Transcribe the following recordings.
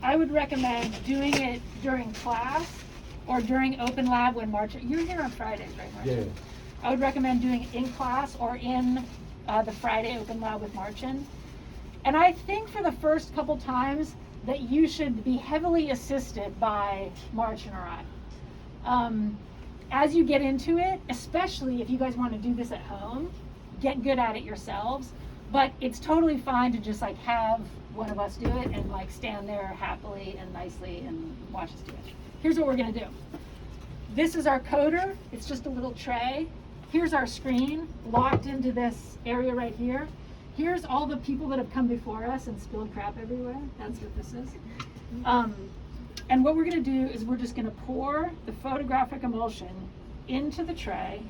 I would recommend doing it during class or during open lab when Marcin, you're here on Fridays, right, Marcin? Yeah. I would recommend doing it in class or in the Friday open lab with Marcin. And I think for the first couple times that you should be heavily assisted by Marcin or I. As you get into it, especially if you guys want to do this at home, get good at it yourselves. But it's totally fine to just like have one of us do it and like stand there happily and nicely and watch us do it. Here's what we're gonna do. This is our coder. It's just a little tray. Here's our screen locked into this area right here. Here's all the people that have come before us and spilled crap everywhere. That's what this is. And what we're gonna do is we're just gonna pour the photographic emulsion into the tray.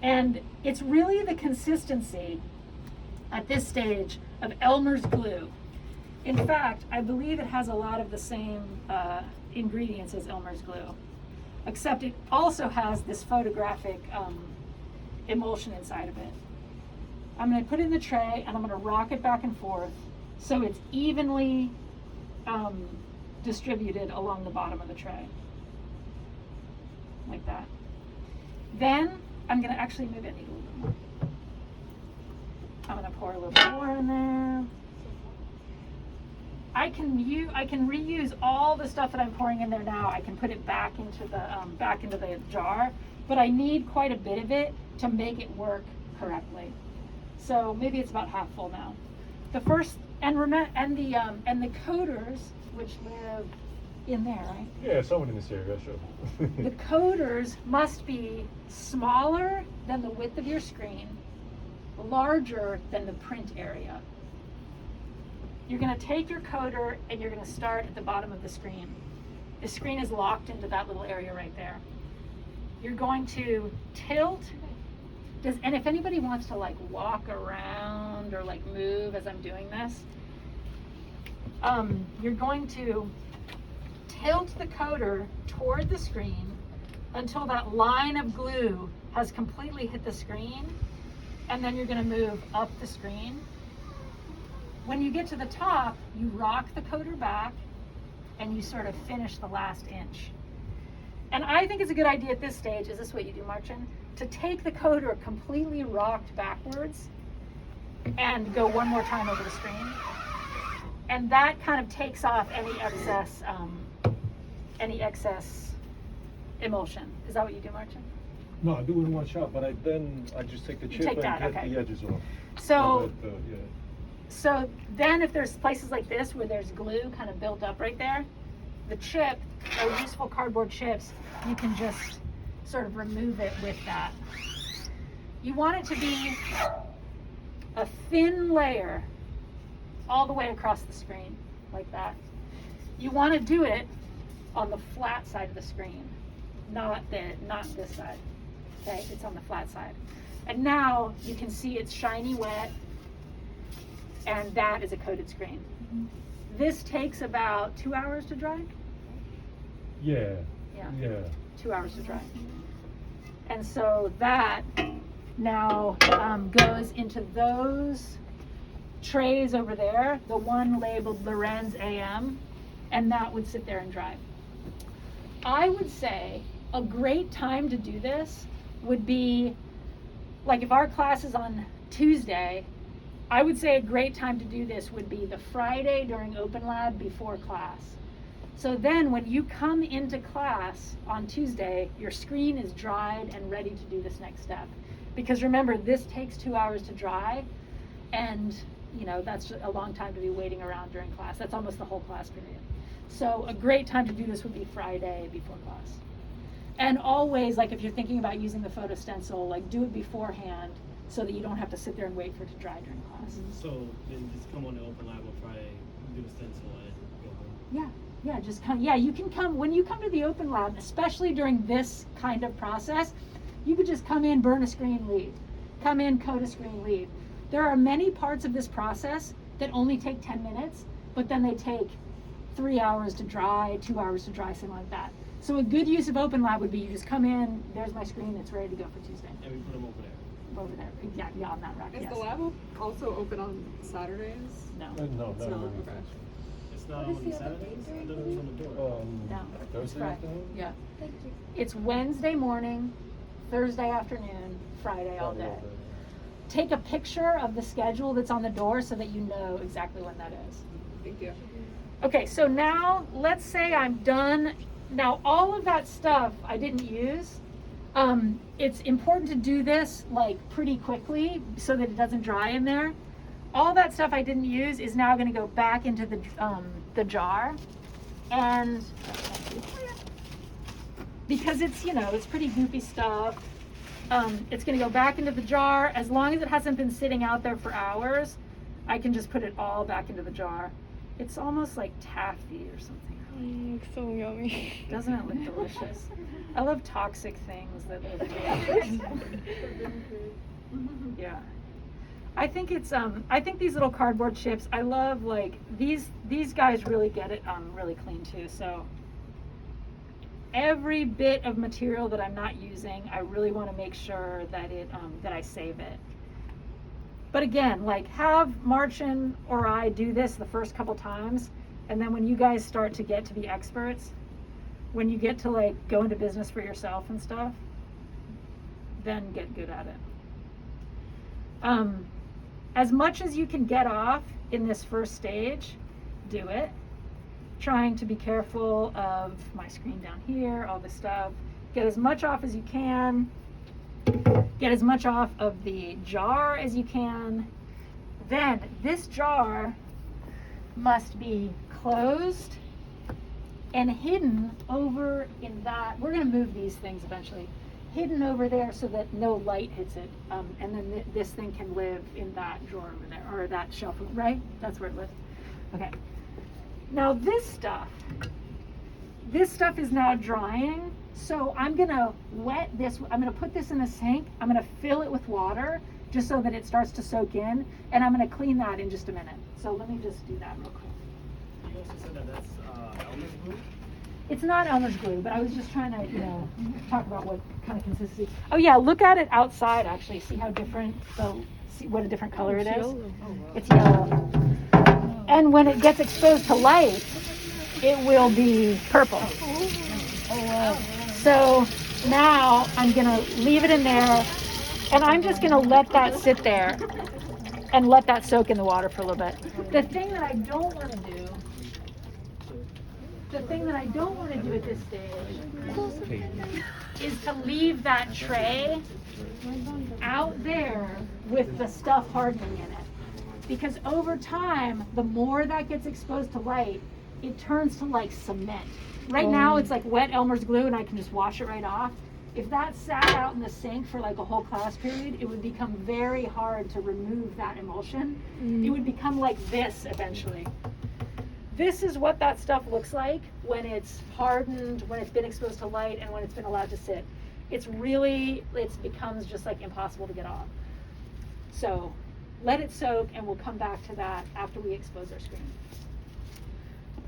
And it's really the consistency at this stage of Elmer's glue. In fact, I believe it has a lot of the same ingredients as Elmer's glue, except it also has this photographic emulsion inside of it. I'm going to put it in the tray and I'm going to rock it back and forth so it's evenly distributed along the bottom of the tray, like that. Then I'm going to actually maybe I need a little bit more. I'm going to pour a little bit more in there. I can reuse all the stuff that I'm pouring in there now. I can put it back into the jar, but I need quite a bit of it to make it work correctly. So maybe it's about half full now. The first and the coders, which live in there, right? Yeah, someone in this area, sure. The coders must be smaller than the width of your screen, larger than the print area. You're going to take your coder and you're going to start at the bottom of the screen. The screen is locked into that little area right there. You're going to tilt. And if anybody wants to like walk around or like move as I'm doing this, you're going to tilt the coder toward the screen until that line of glue has completely hit the screen, and then you're going to move up the screen. When you get to the top, you rock the coder back and you sort of finish the last inch. And I think it's a good idea at this stage, is this what you do, Marcin? To take the coder completely rocked backwards and go one more time over the screen. And that kind of takes off any excess emulsion. Is that what you do, Marcin? No, I do it in one shot, but I just take the chip and get the edges off. So, so then if there's places like this where there's glue kind of built up right there, the chip, or useful cardboard chips, you can just sort of remove it with that. You want it to be a thin layer all the way across the screen, like that. You want to do it on the flat side of the screen, not this side. Okay, it's on the flat side. And now you can see it's shiny wet, and that is a coated screen. Mm-hmm. This takes about 2 hours to dry. Yeah. 2 hours to dry. And so that now goes into those trays over there, the one labeled Lorenz AM, and that would sit there and dry. I would say a great time to do this would be, like if our class is on Tuesday, I would say a great time to do this would be the Friday during open lab before class. So then when you come into class on Tuesday, your screen is dried and ready to do this next step. Because remember, this takes 2 hours to dry, and that's a long time to be waiting around during class. That's almost the whole class period. So a great time to do this would be Friday before class. And always, like if you're thinking about using the photo stencil, like do it beforehand so that you don't have to sit there and wait for it to dry during class. So then just come on the open lab on Friday, do the stencil and go home. Yeah, just come. Yeah, you can come, when you come to the open lab, especially during this kind of process, you could just come in, burn a screen, leave. Come in, code a screen, leave. There are many parts of this process that only take 10 minutes, but then they take 3 hours to dry, 2 hours to dry, something like that. So a good use of open lab would be you just come in, there's my screen, it's ready to go for Tuesday. And we put them over there. Over there, exactly, on that rack, Is yes. the lab also open on Saturdays? No. No, It's not. really. Okay. It's It's not on Saturdays? I thought it was on the door. No. Thursday Friday. afternoon? Yeah. Thank you. It's Wednesday morning, Thursday afternoon, Friday all day. Take a picture of the schedule that's on the door so that you know exactly when that is. Thank you. Okay, so now let's say I'm done. Now all of that stuff I didn't use. It's important to do this like pretty quickly so that it doesn't dry in there. All that stuff I didn't use is now going to go back into the jar, and because it's, you know, it's pretty goopy stuff. It's going to go back into the jar. As long as it hasn't been sitting out there for hours, I can just put it all back into the jar. It's almost like taffy or something. Looks so yummy. Doesn't it look delicious? I love toxic things that live here. Yeah. I think it's I think these little cardboard chips, I love, like these guys really get it really clean too. So every bit of material that I'm not using, I really want to make sure that it that I save it. But again, like, have Marcin or I do this the first couple times, and then when you guys start to get to be experts, when you get to like go into business for yourself and stuff, then get good at it. As much as you can get off in this first stage, do it. Trying to be careful of my screen down here, all this stuff. Get as much off as you can. Get as much off of the jar as you can. Then this jar must be closed and hidden over in that. We're going to move these things eventually. Hidden over there so that no light hits it. And then this thing can live in that drawer over there, or that shelf, right? That's where it lives. Okay. Now this stuff is now drying. So I'm gonna wet this, I'm gonna put this in the sink, I'm gonna fill it with water just so that it starts to soak in, and I'm gonna clean that in just a minute. So let me just do that real quick. You also said that that's Elmer's glue? It's not Elmer's glue, but I was just trying to, you know, talk about what kind of consistency. Oh yeah, look at it outside actually, see how different, see what a different color it is? Yellow. It's yellow. And when it gets exposed to light, it will be purple. So now I'm gonna leave it in there, and I'm just gonna let that sit there and let that soak in the water for a little bit. The thing that I don't want to do, at this stage is to leave that tray out there with the stuff hardening in it. Because over time, the more that gets exposed to light, it turns to like cement. Right now it's like wet Elmer's glue and I can just wash it right off. If that sat out in the sink for like a whole class period, it would become very hard to remove that emulsion. It would become like this eventually. This is what that stuff looks like when it's hardened, when it's been exposed to light, and when it's been allowed to sit. It becomes just like impossible to get off. So let it soak, and we'll come back to that after we expose our screen.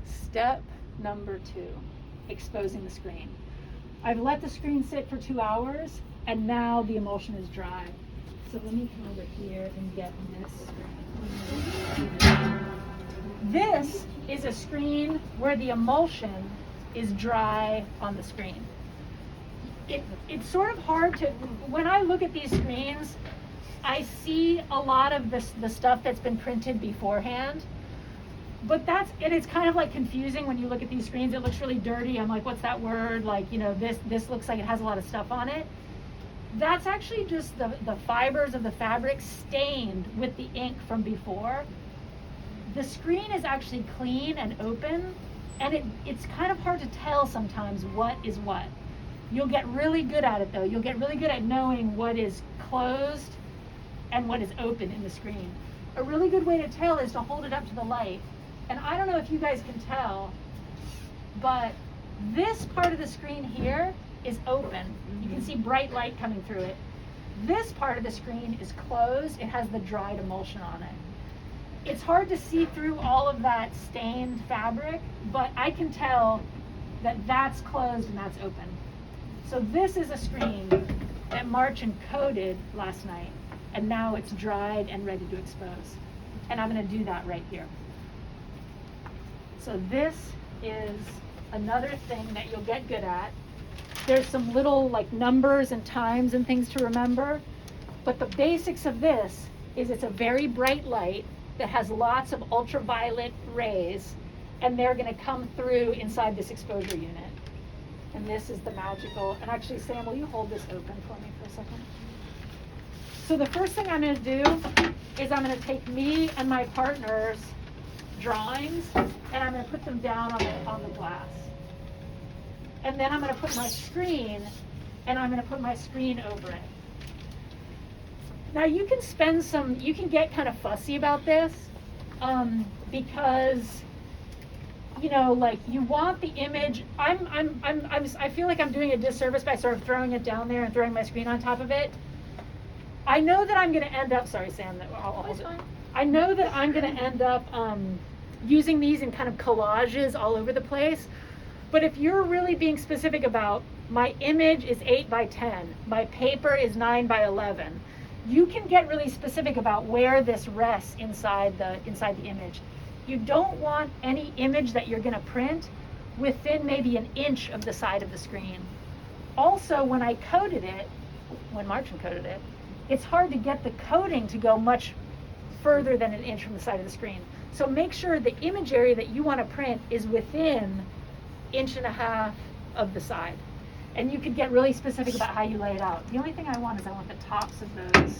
Step number 2, exposing the screen. I've let the screen sit for 2 hours, and now the emulsion is dry. So let me come over here and get this screen. This is a screen where the emulsion is dry on the screen. It's sort of hard to, when I look at these screens, I see a lot of the stuff that's been printed beforehand, but it's kind of like confusing when you look at these screens. It looks really dirty. I'm like, what's that word? Like, you know, this looks like it has a lot of stuff on it. That's actually just the fibers of the fabric stained with the ink from before. The screen is actually clean and open, and it's kind of hard to tell sometimes what is what. You'll get really good at it though. You'll get really good at knowing what is closed and what is open in the screen. A really good way to tell is to hold it up to the light. And I don't know if you guys can tell, but this part of the screen here is open. You can see bright light coming through it. This part of the screen is closed. It has the dried emulsion on it. It's hard to see through all of that stained fabric, but I can tell that that's closed and that's open. So this is a screen that Marcin coated last night, and now it's dried and ready to expose. And I'm going to do that right here. So this is another thing that you'll get good at. There's some little like numbers and times and things to remember, but the basics of this is it's a very bright light that has lots of ultraviolet rays, and they're going to come through inside this exposure unit. And this is the magical, and actually Sam, will you hold this open for me for a second? So the first thing I'm going to do is I'm going to take me and my partner's drawings, and I'm going to put them down on the glass. And then I'm going to put my screen, and I'm going to put my screen over it. Now you can get kind of fussy about this, because, you know, like you want the image. I feel like I'm doing a disservice by sort of throwing it down there and throwing my screen on top of it. I know that I'm going to end up, sorry Sam, I'll hold it. I know that I'm going to end up using these in kind of collages all over the place. But if you're really being specific about my image is 8 by 10, my paper is 9 by 11, you can get really specific about where this rests inside the image. You don't want any image that you're going to print within maybe an inch of the side of the screen. Also, when I coded it, when Martin coded it, it's hard to get the coding to go much further than an inch from the side of the screen. So make sure the image area that you want to print is within 1.5 inches of the side. And you could get really specific about how you lay it out. The only thing I want is I want the tops of those,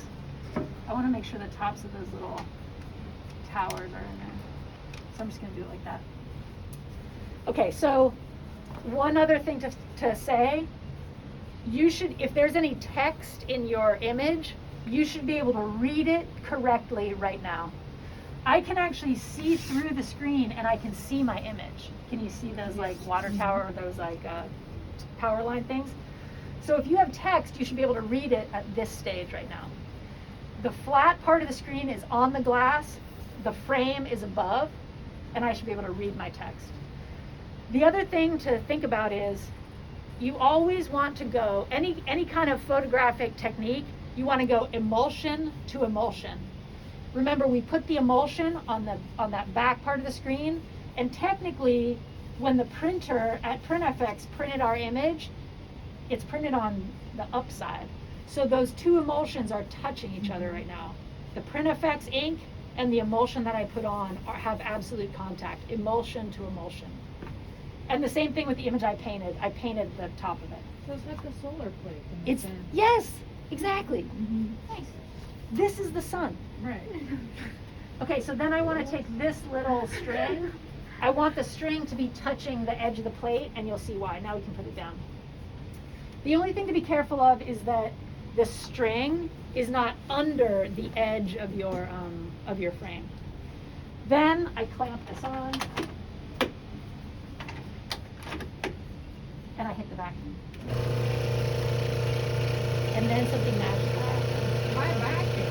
I want to make sure the tops of those little towers are in there. So I'm just going to do it like that. Okay, so one other thing to say, you should, if there's any text in your image, you should be able to read it correctly right now. I can actually see through the screen and I can see my image. Can you see those like water tower or those like power line things? So if you have text, you should be able to read it at this stage right now. The flat part of the screen is on the glass, the frame is above, and I should be able to read my text. The other thing to think about is you always want to go, any kind of photographic technique, you want to go emulsion to emulsion. Remember, we put the emulsion on that back part of the screen, and technically, when the printer at PrintFX printed our image, it's printed on the upside. So those two emulsions are touching each other right now. The PrintFX ink and the emulsion that I put on have absolute contact, emulsion to emulsion. And the same thing with the image I painted. I painted the top of it. So it's like the solar plate. It's, yes, exactly. Mm-hmm. Nice. This is the sun. Right. Okay, so then I want to take this little string. I want the string to be touching the edge of the plate, and you'll see why. Now we can put it down. The only thing to be careful of is that the string is not under the edge of your frame. Then I clamp this on, and I hit the vacuum. And then something magical happens. Why vacuum?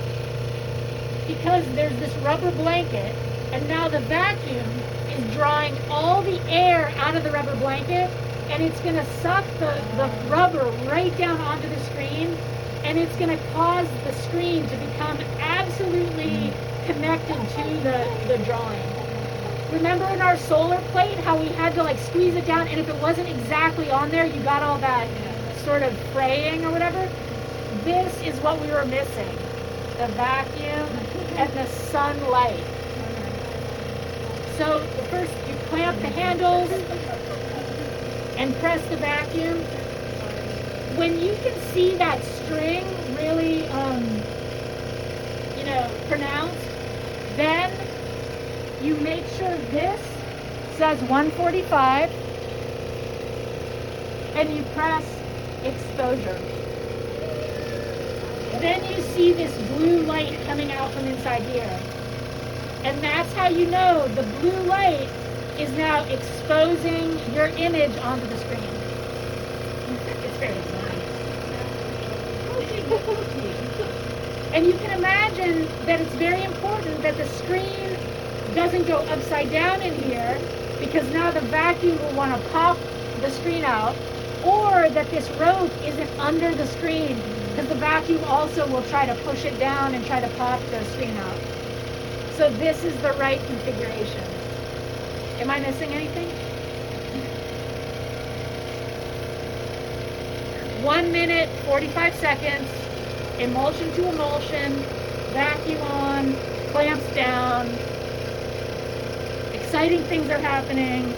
Because there's this rubber blanket, and now the vacuum is drawing all the air out of the rubber blanket, and it's going to suck the rubber right down onto the screen, and it's going to cause the screen to become absolutely connected to the drawing. Remember in our solar plate how we had to like squeeze it down, and if it wasn't exactly on there, you got all that sort of fraying or whatever? This is what we were missing. The vacuum and the sunlight. So first you clamp the handles and press the vacuum. When you can see that string really, pronounced, then you make sure this says 145 and you press exposure. Then you see this blue light coming out from inside here. And that's how you know the blue light is now exposing your image onto the screen. It's very nice. And you can imagine that it's very important that the screen doesn't go upside down in here, because now the vacuum will want to pop the screen out, or that this rope isn't under the screen, because the vacuum also will try to push it down and try to pop the screen out. So this is the right configuration. Am I missing anything? 1 minute, 45 seconds, emulsion to emulsion, vacuum on, clamps down. Exciting things are happening.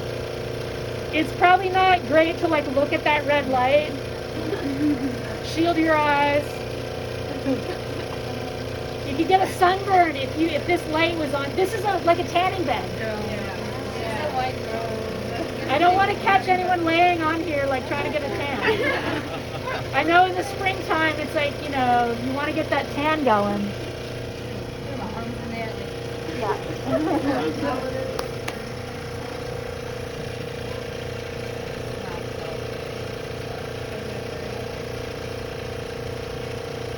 It's probably not great to like look at that red light. Shield your eyes. You could get a sunburn if this light was on. This is like a tanning bed. I don't want to catch anyone laying on here like trying to get a tan. I know in the springtime it's like, you know, you want to get that tan going. Yeah.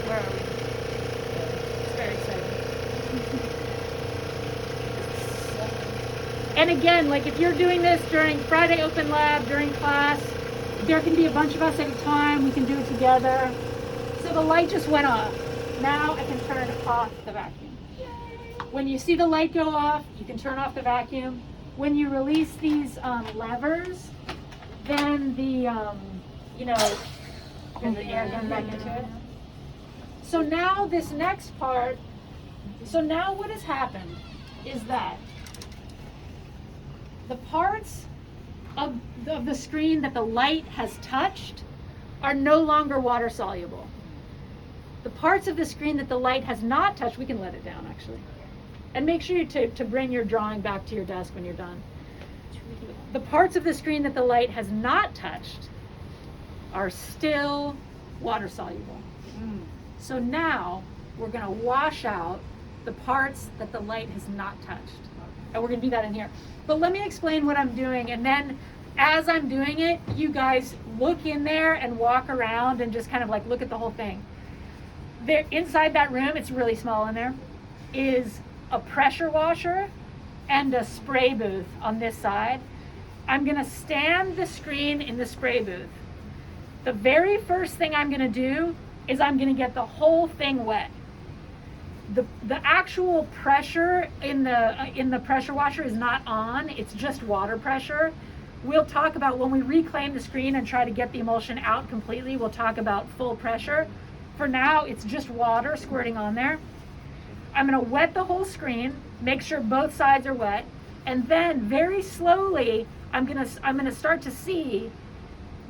Where are we? It's very exciting. And again, like if you're doing this during Friday Open Lab, during class, there can be a bunch of us at a time. We can do it together. So the light just went off. Now I can turn off the vacuum. When you see the light go off, you can turn off the vacuum. When you release these levers, then the, you know, and the air comes back into it. So now this next part, so now what has happened is that the parts of the screen that the light has touched are no longer water soluble. The parts of the screen that the light has not touched, we can let it down actually. And make sure to bring your drawing back to your desk when you're done. The parts of the screen that the light has not touched are still water soluble. So now we're going to wash out the parts that the light has not touched. And we're going to do that in here. But let me explain what I'm doing, and then as I'm doing it, you guys look in there and walk around and just kind of like look at the whole thing. There, inside that room, it's really small in there, is a pressure washer and a spray booth on this side. I'm going to stand the screen in the spray booth. The very first thing I'm going to do is I'm going to get the whole thing wet. The actual pressure in the pressure washer is not on, it's just water pressure. We'll talk about when we reclaim the screen and try to get the emulsion out completely, we'll talk about full pressure. For now, it's just water squirting on there. I'm going to wet the whole screen, make sure both sides are wet, and then very slowly I'm going to start to see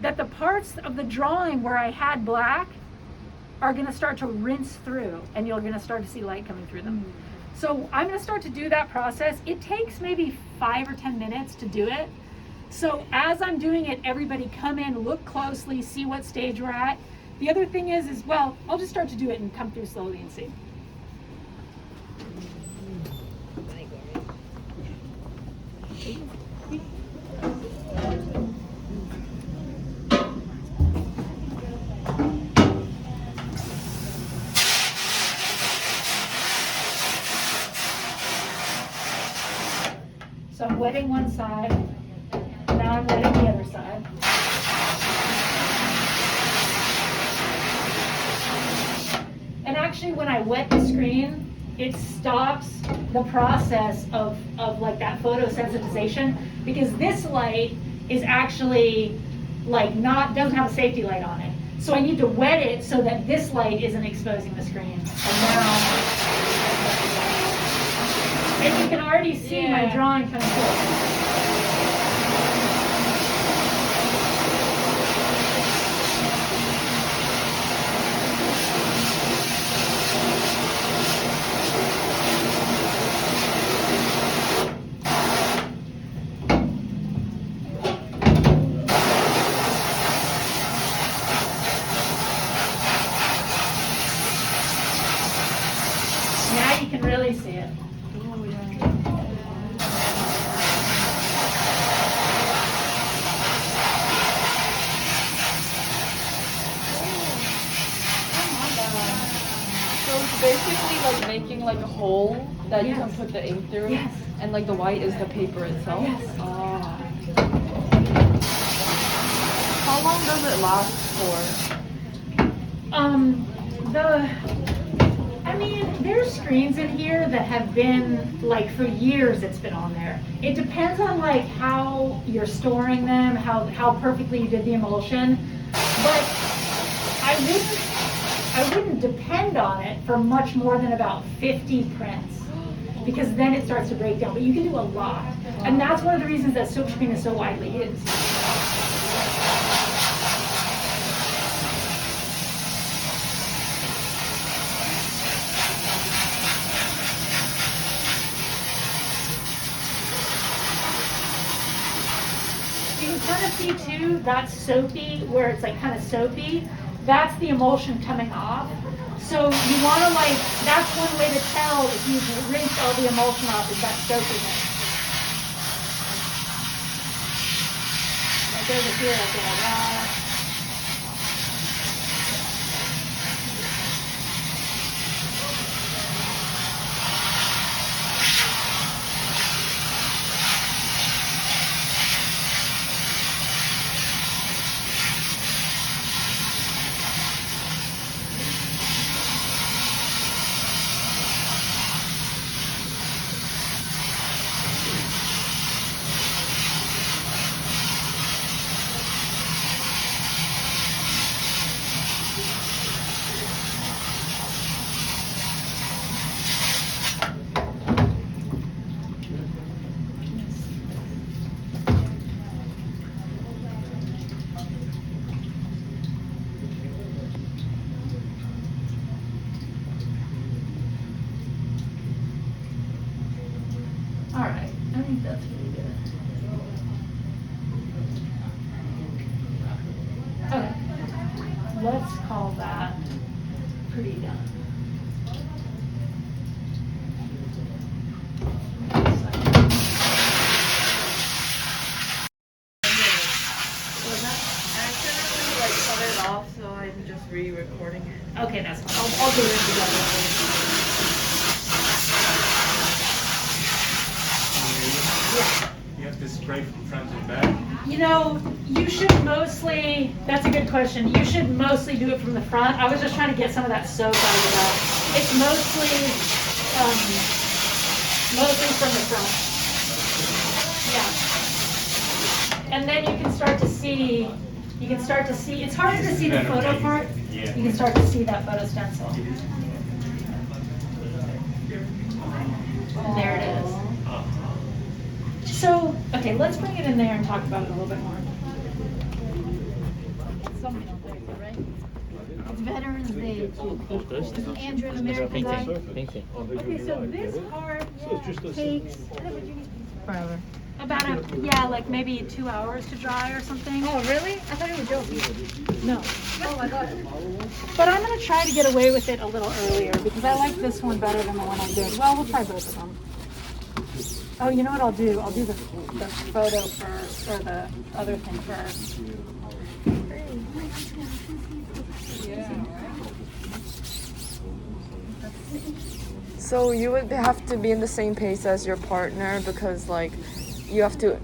that the parts of the drawing where I had black are going to start to rinse through, and you're going to start to see light coming through them. So I'm going to start to do that process. It takes maybe 5 or 10 minutes to do it. So as I'm doing it, everybody come in, look closely, see what stage we're at. The other thing is, well, I'll just start to do it and come through slowly and see. So I'm wetting one side, now I'm wetting the other side. And actually when I wet the screen, it stops the process of like that photosensitization, because this light is actually like doesn't have a safety light on it. So I need to wet it so that this light isn't exposing the screen. And you can already see my drawing coming through. Now you can really see it. Basically like making like a hole that you can put the ink through. Yes. And like the white is the paper itself. Yes. Oh. How long does it last for? I mean, there's screens in here that have been, like, for years it's been on there. It depends on, like, how you're storing them, how perfectly you did the emulsion. But I wouldn't depend on it for much more than about 50 prints, because then it starts to break down. But you can do a lot. And that's one of the reasons that Silkscreen is so widely used. You can kind of see too, that's soapy, where it's like kind of soapy. That's the emulsion coming off. So you want to like, that's one way to tell if you've rinsed all the emulsion off, is that soapiness. Like over here, like that. All right, I think that's really good. Okay, let's call that pretty done. Cut it off, so I'm just re-recording it. Okay, that's fine. I'll do it together. You have to spray from front and back? You know, you should mostly, that's a good question. You should mostly do it from the front. I was just trying to get some of that soap out of it out. It's mostly from the front. Yeah. And then you can start to see, it's harder to see the photo part. Yeah. You can start to see that photo stencil. And there it is. So, okay, let's bring it in there and talk about it a little bit more. It's Veterans Day too. Andrew, an American guy. Okay, so this part takes Forever. About like maybe 2 hours to dry or something. Oh, really? I thought you were joking. No. Oh my god. But I'm going to try to get away with it a little earlier because I like this one better than the one I did. Well, we'll try both of them. Oh, you know what I'll do? I'll do the photo first, or the other thing first. So you would have to be in the same pace as your partner because like you have to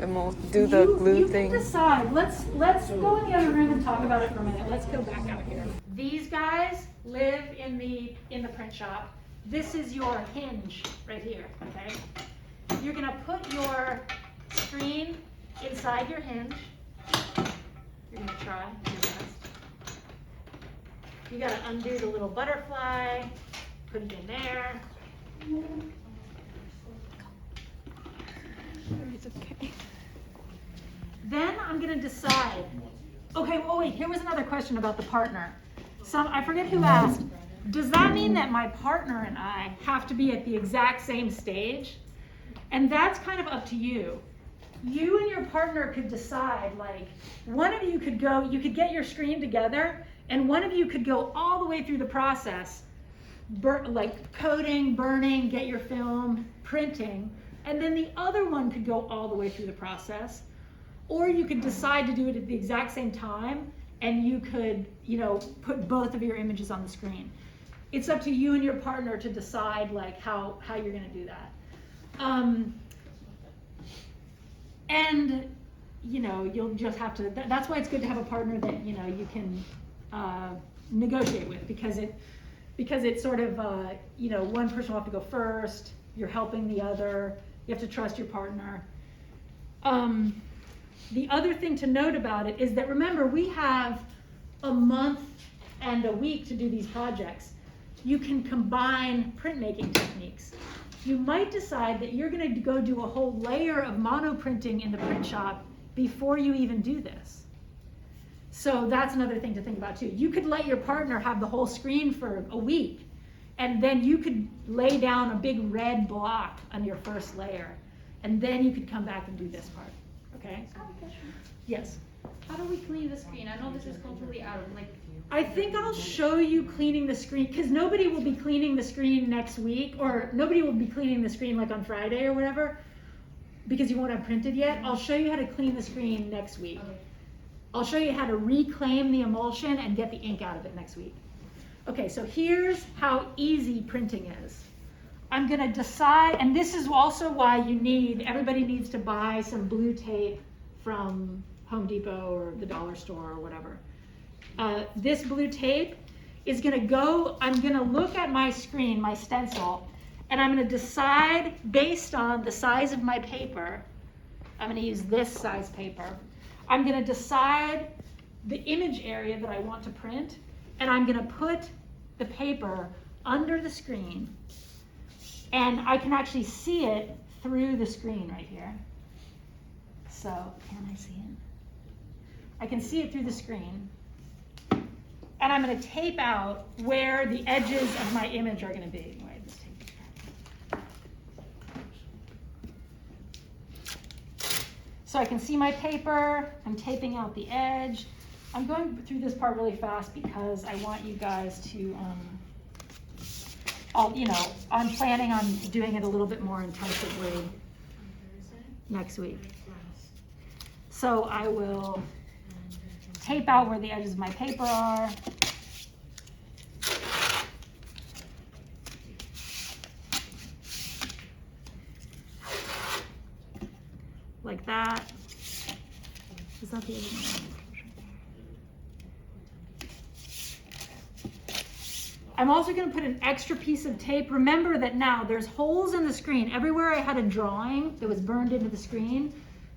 do the glue you thing. Can decide. Let's go in the other room and talk about it for a minute. Let's go back out here. These guys live in the print shop. This is your hinge right here, okay? You're gonna put your screen inside your hinge. You're gonna try your best. You gotta undo the little butterfly, put it in there. It's okay. Then I'm gonna decide. Okay, oh wait, here was another question about the partner. I forget who asked, does that mean that my partner and I have to be at the exact same stage? And that's kind of up to you. You and your partner could decide, like, one of you could go, you could get your screen together, and one of you could go all the way through the process, like coding, burning, get your film, printing, and then the other one could go all the way through the process. Or you could decide to do it at the exact same time, and you could, put both of your images on the screen. It's up to you and your partner to decide, like, how you're gonna do that. And you'll just have to, that's why it's good to have a partner that you can negotiate with, because because it's sort of, you know, one person will have to go first, you're helping the other, you have to trust your partner. The other thing to note about it is that, remember, we have a month and a week to do these projects. You can combine printmaking techniques. You might decide that you're going to go do a whole layer of mono printing in the print shop before you even do this. So that's another thing to think about too. You could let your partner have the whole screen for a week, and then you could lay down a big red block on your first layer, and then you could come back and do this part. Okay? Yes? How do we clean the screen? I know this is completely out of, like... I think I'll show you cleaning the screen, because nobody will be cleaning the screen next week, or nobody will be cleaning the screen like on Friday or whatever, because you won't have printed yet. I'll show you how to clean the screen next week. Okay. I'll show you how to reclaim the emulsion and get the ink out of it next week. Okay, so here's how easy printing is. I'm gonna decide, and this is also why everybody needs to buy some blue tape from Home Depot or the dollar store or whatever. This blue tape is gonna go, I'm gonna look at my screen, my stencil, and I'm gonna decide based on the size of my paper, I'm gonna use this size paper, I'm gonna decide the image area that I want to print, and I'm gonna put the paper under the screen, and I can actually see it through the screen right here. So, can I see it? I can see it through the screen. And I'm going to tape out where the edges of my image are going to be. Where this tape is. So I can see my paper. I'm taping out the edge. I'm going through this part really fast because I want you guys to, I'm planning on doing it a little bit more intensively next week. So I will tape out where the edges of my paper are. Like that. Is that the edge of my I'm also going to put an extra piece of tape. Remember that now there's holes in the screen. Everywhere I had a drawing that was burned into the screen,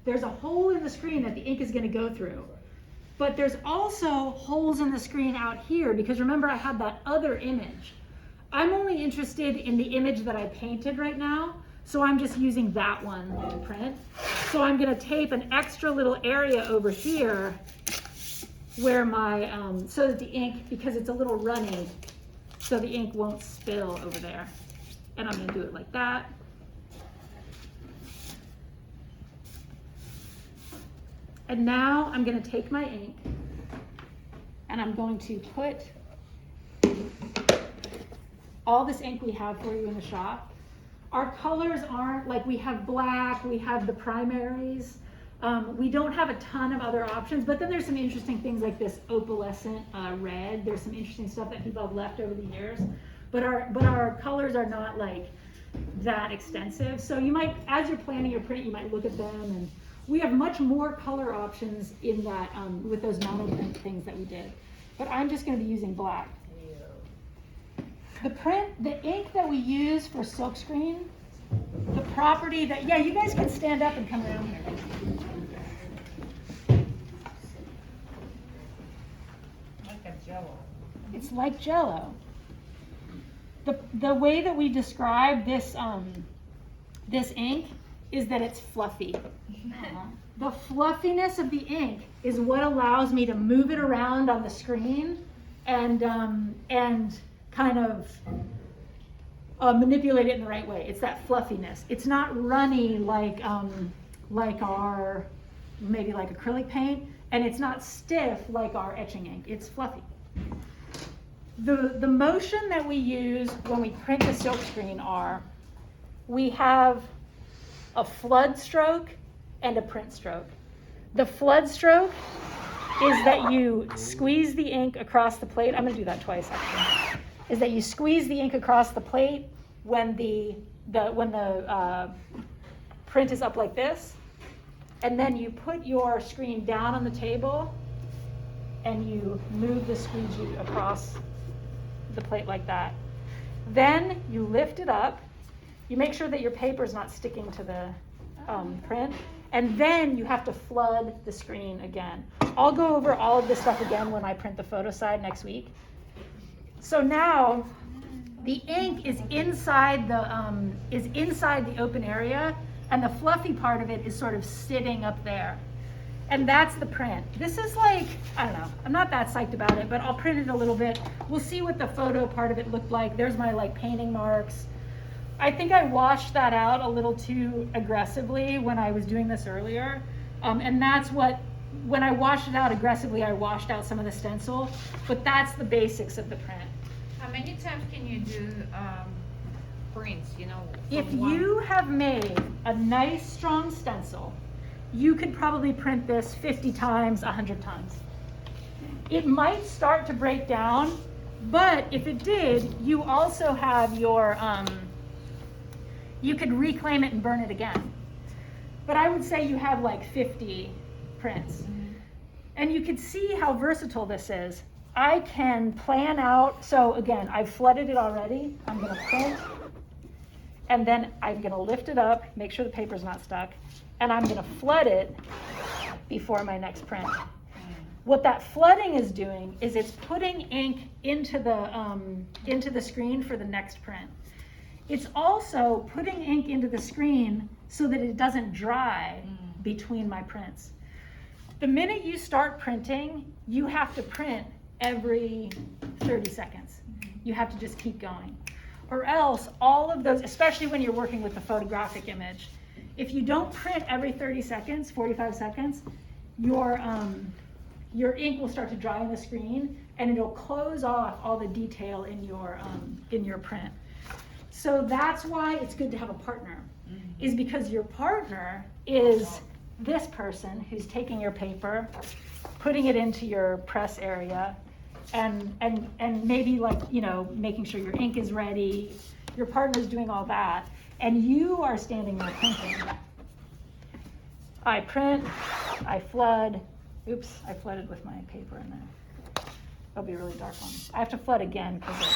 there's a hole in the screen that the ink is going to go through. But there's also holes in the screen out here because remember I had that other image. I'm only interested in the image that I painted right now, so I'm just using that one to print. So I'm going to tape an extra little area over here where my, so that the ink, because it's a little runny, so the ink won't spill over there. And I'm going to do it like that. And now I'm going to take my ink and I'm going to put all this ink we have for you in the shop. Our colors aren't like we have black, we have the primaries. We don't have a ton of other options, but then there's some interesting things like this opalescent red. There's some interesting stuff that people have left over the years, but our colors are not like that extensive. So you might, as you're planning your print, you might look at them, and we have much more color options in that with those mono print things that we did. But I'm just going to be using black. The ink that we use for Silkscreen, the property that, yeah, you guys can stand up and come around here. It's like Jell-O. The way that we describe this this ink is that it's fluffy. The fluffiness of the ink is what allows me to move it around on the screen and kind of manipulate it in the right way. It's that fluffiness. It's not runny like our maybe like acrylic paint, and it's not stiff like our etching ink. It's fluffy. The motion that we use when we print the Silkscreen are, we have a flood stroke and a print stroke. The flood stroke is that you squeeze the ink across the plate. I'm going to do that twice actually. Is that you squeeze the ink across the plate when the print is up like this, and then you put your screen down on the table and you move the squeegee across the plate like that. Then you lift it up. You make sure that your paper's not sticking to the print. And then you have to flood the screen again. I'll go over all of this stuff again when I print the photo side next week. So now the ink is inside the open area, and the fluffy part of it is sort of sitting up there. And that's the print. This is like, I don't know, I'm not that psyched about it, but I'll print it a little bit. We'll see what the photo part of it looked like. There's my like painting marks. I think I washed that out a little too aggressively when I was doing this earlier. And that's what, when I washed it out aggressively, I washed out some of the stencil, but that's the basics of the print. How many times can you do prints, you know? If you have made a nice strong stencil, you could probably print this 50 times, 100 times. It might start to break down, but if it did, you also have your, you could reclaim it and burn it again. But I would say you have like 50 prints. And you can see how versatile this is. I can plan out, so again, I've flooded it already. I'm gonna print, and then I'm gonna lift it up, make sure the paper's not stuck, and I'm gonna flood it before my next print. What that flooding is doing is it's putting ink into the screen for the next print. It's also putting ink into the screen so that it doesn't dry between my prints. The minute you start printing, you have to print every 30 seconds. You have to just keep going. Or else all of those, especially when you're working with the photographic image, if you don't print every 30 seconds, 45 seconds, your ink will start to dry on the screen and it'll close off all the detail in your print. So that's why it's good to have a partner, is because your partner is this person who's taking your paper, putting it into your press area, and maybe like, you know, making sure your ink is ready. Your partner's doing all that, and you are standing there printing. I print, I flood. Oops, I flooded with my paper in there. That'll be a really dark one. I have to flood again because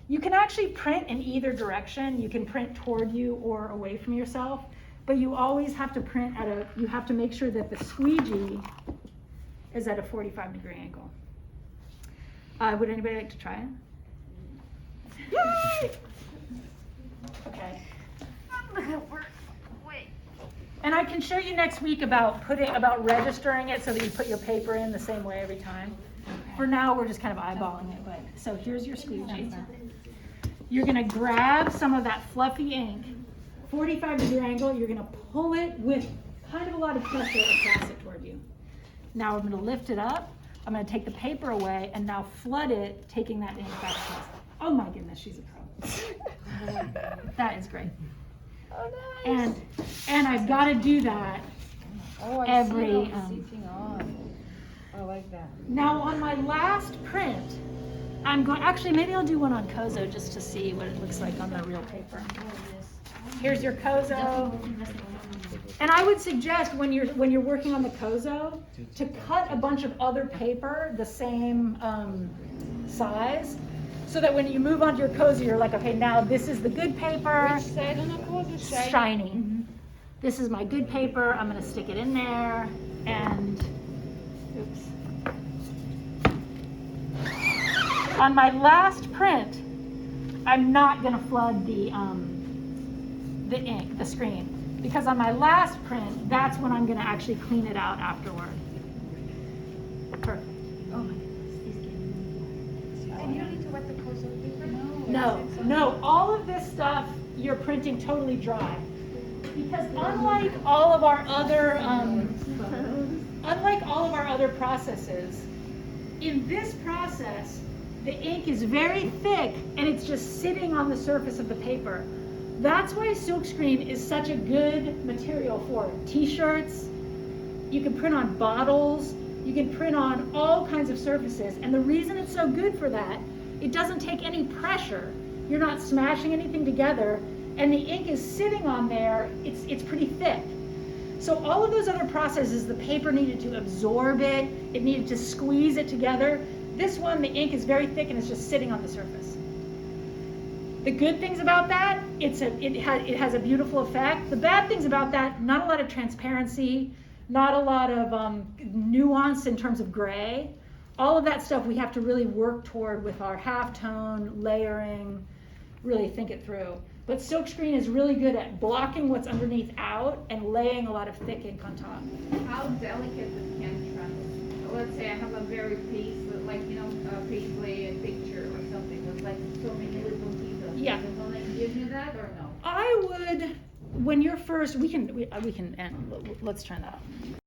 you can actually print in either direction. You can print toward you or away from yourself, but you always have to print you have to make sure that the squeegee is at a 45-degree angle. Would anybody like to try it? Yay! Okay. Wait. And I can show you next week about registering it so that you put your paper in the same way every time. For now, we're just kind of eyeballing it. But so here's your squeegee. You're gonna grab some of that fluffy ink, 45-degree angle. You're gonna pull it with kind of a lot of pressure across it toward you. Now I'm gonna lift it up. I'm gonna take the paper away and now flood it, taking that ink back across. Oh my goodness, she's a pro. That is great. Oh, nice. And I've got to do that every. I like that. Now on my last print, I'm going. Actually, maybe I'll do one on Kozo just to see what it looks like on the real paper. Here's your Kozo. And I would suggest when you're working on the Kozo to cut a bunch of other paper the same size, so that when you move on to your Kozo, you're like, okay, now this is the good paper. Which side on the Kozo? Shiny. Mm-hmm. This is my good paper. I'm gonna stick it in there, and oops. On my last print, I'm not gonna flood the ink, the screen, because on my last print, that's when I'm gonna actually clean it out afterward. Perfect. Oh my goodness. And you don't need to wet the Kozo paper? No, all of this stuff you're printing totally dry. Because unlike all of our other processes, in this process, the ink is very thick and it's just sitting on the surface of the paper. That's why silkscreen is such a good material for t-shirts. You can print on bottles. You can print on all kinds of surfaces. And the reason it's so good for that, it doesn't take any pressure. You're not smashing anything together, and the ink is sitting on there. It's pretty thick. So all of those other processes, the paper needed to absorb it, it needed to squeeze it together. This one, the ink is very thick and it's just sitting on the surface. The good things about that, it has a beautiful effect. The bad things about that, not a lot of transparency, not a lot of nuance in terms of gray. All of that stuff we have to really work toward with our halftone, layering, really think it through. But Silkscreen is really good at blocking what's underneath out and laying a lot of thick ink on top. How delicate is pen trust? Let's say I have a very piece, like, you know, a paisley, a picture or something with like so many little details. Yeah. Will they give me that or no? I would, when you're first, we can end, let's turn that off.